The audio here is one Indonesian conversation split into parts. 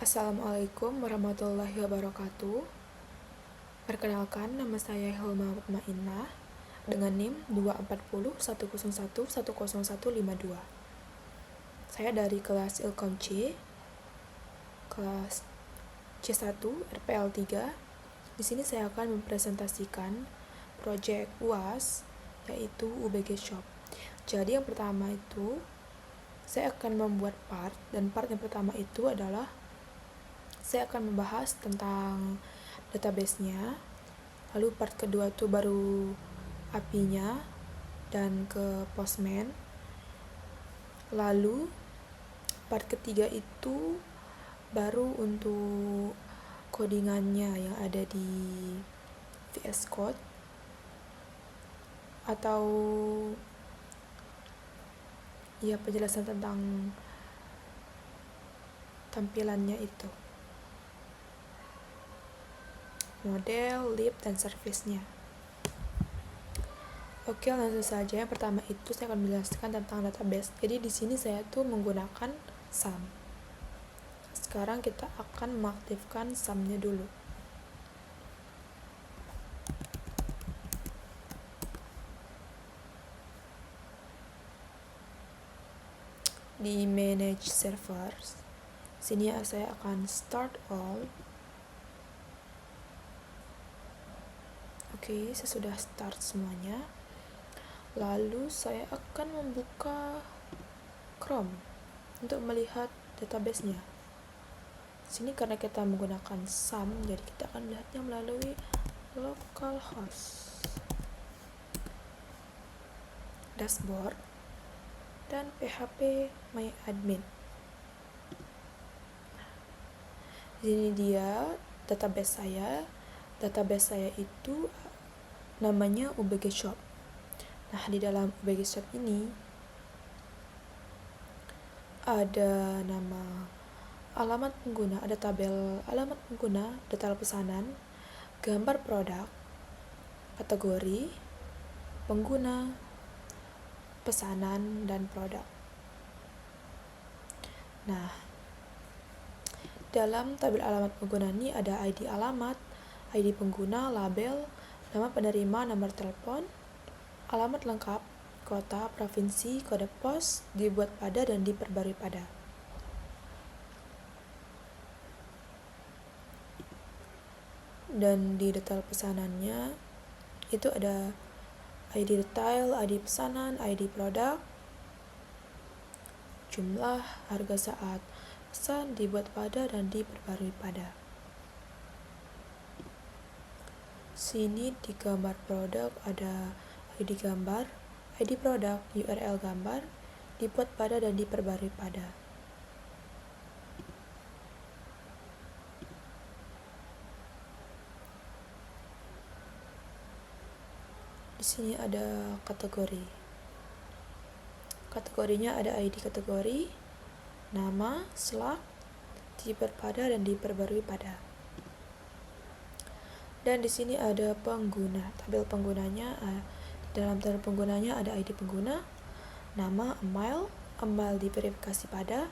Assalamualaikum warahmatullahi wabarakatuh. Perkenalkan, nama saya Hilma Mutmainnah dengan NIM 24010110152. Saya dari kelas Ilkom C, kelas C1 RPL 3. Di sini saya akan mempresentasikan proyek UAS yaitu UBG Shop. Jadi yang pertama itu saya akan membuat part, dan part yang pertama itu adalah saya akan membahas tentang database-nya. Lalu part kedua itu baru API-nya dan ke Postman. Lalu part ketiga itu baru untuk codingannya yang ada di VS Code atau ya penjelasan tentang tampilannya itu, model, lib, dan service-nya. Oke, langsung saja. Yang pertama itu saya akan menjelaskan tentang database. Jadi di sini saya tuh menggunakan SAM. Sekarang kita akan mengaktifkan SAM-nya dulu. Di manage servers, sini saya akan start all. Oke, saya sudah start semuanya. Lalu saya akan membuka Chrome untuk melihat database-nya. Sini karena kita menggunakan SAM, jadi kita akan melihatnya melalui localhost. Dashboard dan PHP My Admin. Ini dia database saya. Database saya itu namanya UBG Shop. Nah, di dalam UBG Shop ini ada nama alamat pengguna, ada tabel alamat pengguna, detail pesanan, gambar produk, kategori, pengguna, pesanan, dan produk. Nah, dalam tabel alamat pengguna ini ada ID alamat, ID pengguna, label, nama penerima, nomor telepon, alamat lengkap, kota, provinsi, kode pos, dibuat pada dan diperbarui pada. Dan di detail pesanannya itu ada ID detail, ID pesanan, ID produk, jumlah, harga saat pesan, dibuat pada dan diperbarui pada. Sini di gambar produk ada ID gambar, ID produk, URL gambar, dibuat pada dan diperbarui pada. Di sini ada kategori. Kategorinya ada ID kategori, nama, slug, dibuat pada dan diperbarui pada. Dan di sini ada pengguna. Tabel penggunanya, dalam tabel penggunanya ada ID pengguna, nama, email diverifikasi pada,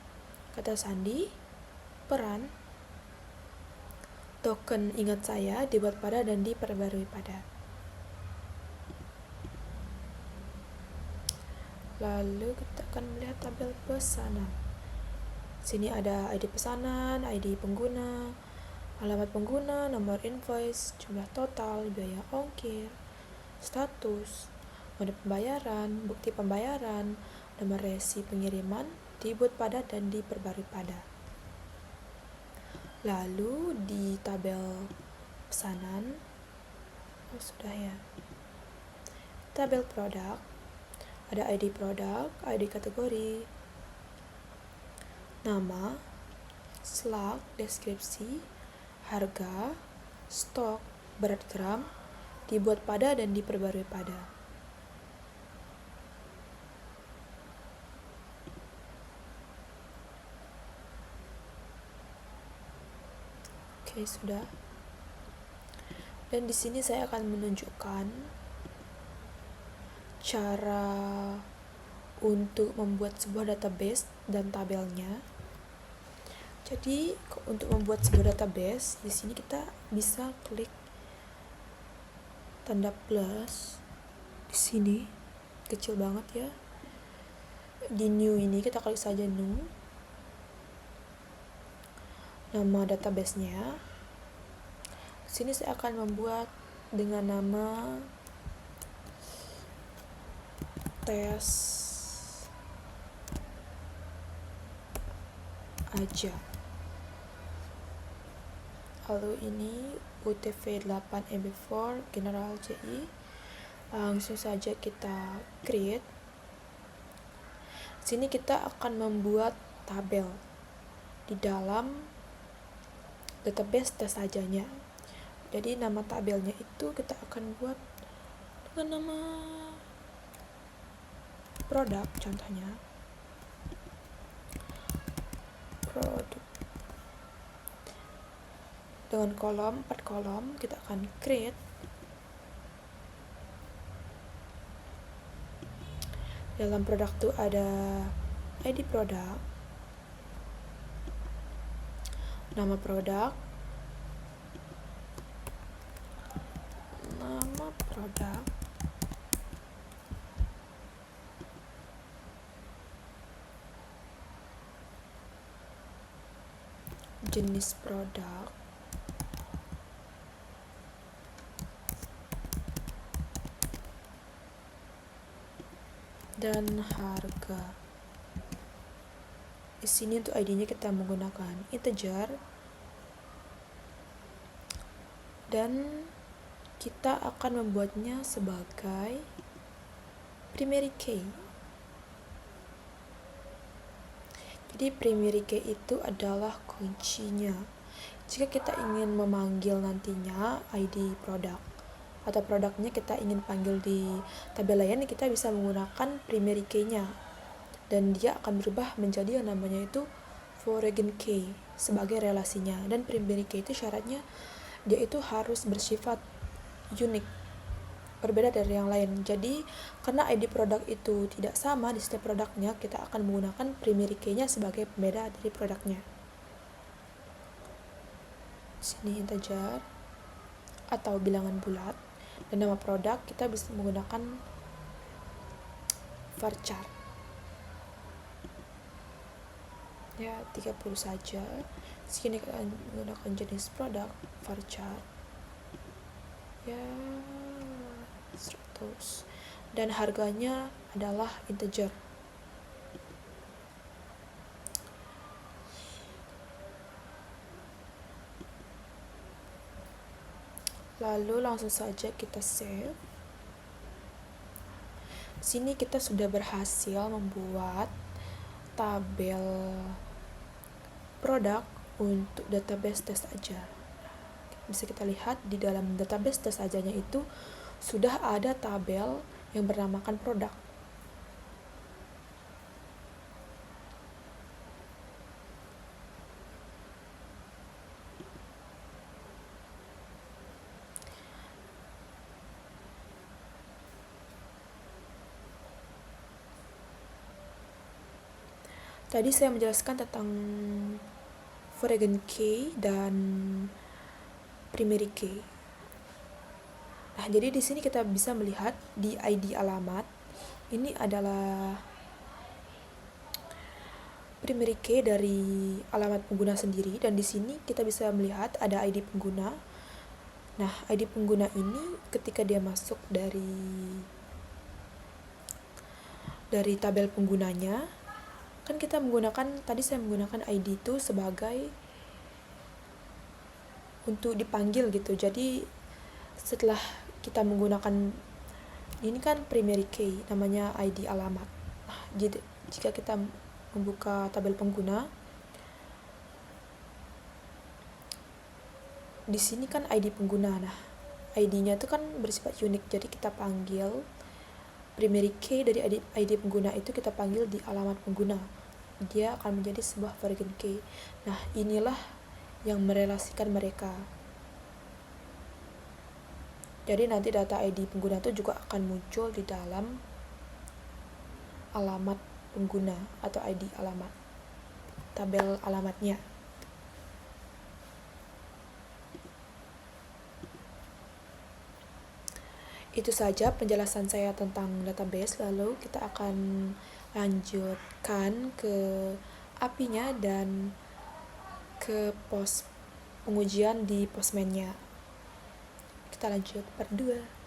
kata sandi, peran, token ingat saya, dibuat pada dan diperbarui pada. Lalu kita akan melihat tabel pesanan. Sini ada ID pesanan, ID pengguna, alamat pengguna, nomor invoice, jumlah total, biaya ongkir, status, mode pembayaran, bukti pembayaran, nomor resi pengiriman, dibuat pada dan diperbarui pada. Lalu di tabel pesanan, sudah ya. Tabel produk, ada ID produk, ID kategori, nama, slug, deskripsi, harga, stok, berat gram, dibuat pada dan diperbarui pada. Oke, sudah. Dan di sini saya akan menunjukkan cara untuk membuat sebuah database dan tabelnya. Jadi untuk membuat sebuah database, di sini kita bisa klik tanda plus di sini, kecil banget ya. Di new ini kita klik saja new, nama database-nya. Di sini saya akan membuat dengan nama tes aja. Lalu ini UTF-8 MB4 General CI. Langsung saja kita create. Sini kita akan membuat tabel di dalam database tes ajanya. Jadi nama tabelnya itu kita akan buat dengan nama produk, contohnya produk. Dengan kolom 4 kolom kita akan create. Dalam produk itu ada ID produk, nama produk, jenis produk, dan harga. Di sini untuk ID-nya kita menggunakan integer, dan kita akan membuatnya sebagai primary key. Jadi primary key itu adalah kuncinya. Jika kita ingin memanggil nantinya ID produk atau produknya kita ingin panggil di tabel lain, kita bisa menggunakan primary key-nya, dan dia akan berubah menjadi yang namanya itu foreign key sebagai relasinya. Dan primary key itu syaratnya dia itu harus bersifat unik, berbeda dari yang lain. Jadi karena ID produk itu tidak sama di setiap produknya, kita akan menggunakan primary key-nya sebagai pembeda dari produknya. Sini integer atau bilangan bulat, dan nama produk kita bisa menggunakan varchar ya 30 saja. Sini kita menggunakan jenis produk varchar ya 100, dan harganya adalah integer. Lalu langsung saja kita save. Sini kita sudah berhasil membuat tabel produk untuk database tes aja. Bisa kita lihat di dalam database tes ajanya itu sudah ada tabel yang bernamakan produk. Tadi saya menjelaskan tentang foreign key dan primary key. Nah, jadi di sini kita bisa melihat di ID alamat ini adalah primary key dari alamat pengguna sendiri, dan di sini kita bisa melihat ada ID pengguna. Nah, ID pengguna ini ketika dia masuk dari tabel penggunanya, kan kita menggunakan, tadi saya menggunakan ID itu sebagai untuk dipanggil gitu. Jadi setelah kita menggunakan ini kan primary key, namanya ID alamat. Nah, jadi jika kita membuka tabel pengguna, di sini kan ID pengguna. Nah, ID-nya itu kan bersifat unik, jadi kita panggil primary key dari ID pengguna itu kita panggil di alamat pengguna. Dia akan menjadi sebuah foreign key. Nah, inilah yang merelasikan mereka. Jadi nanti data ID pengguna itu juga akan muncul di dalam alamat pengguna atau ID alamat, tabel alamatnya. Itu saja penjelasan saya tentang database. Lalu kita akan lanjutkan ke API-nya dan ke pengujian di Postman-nya. Kita lanjut part 2.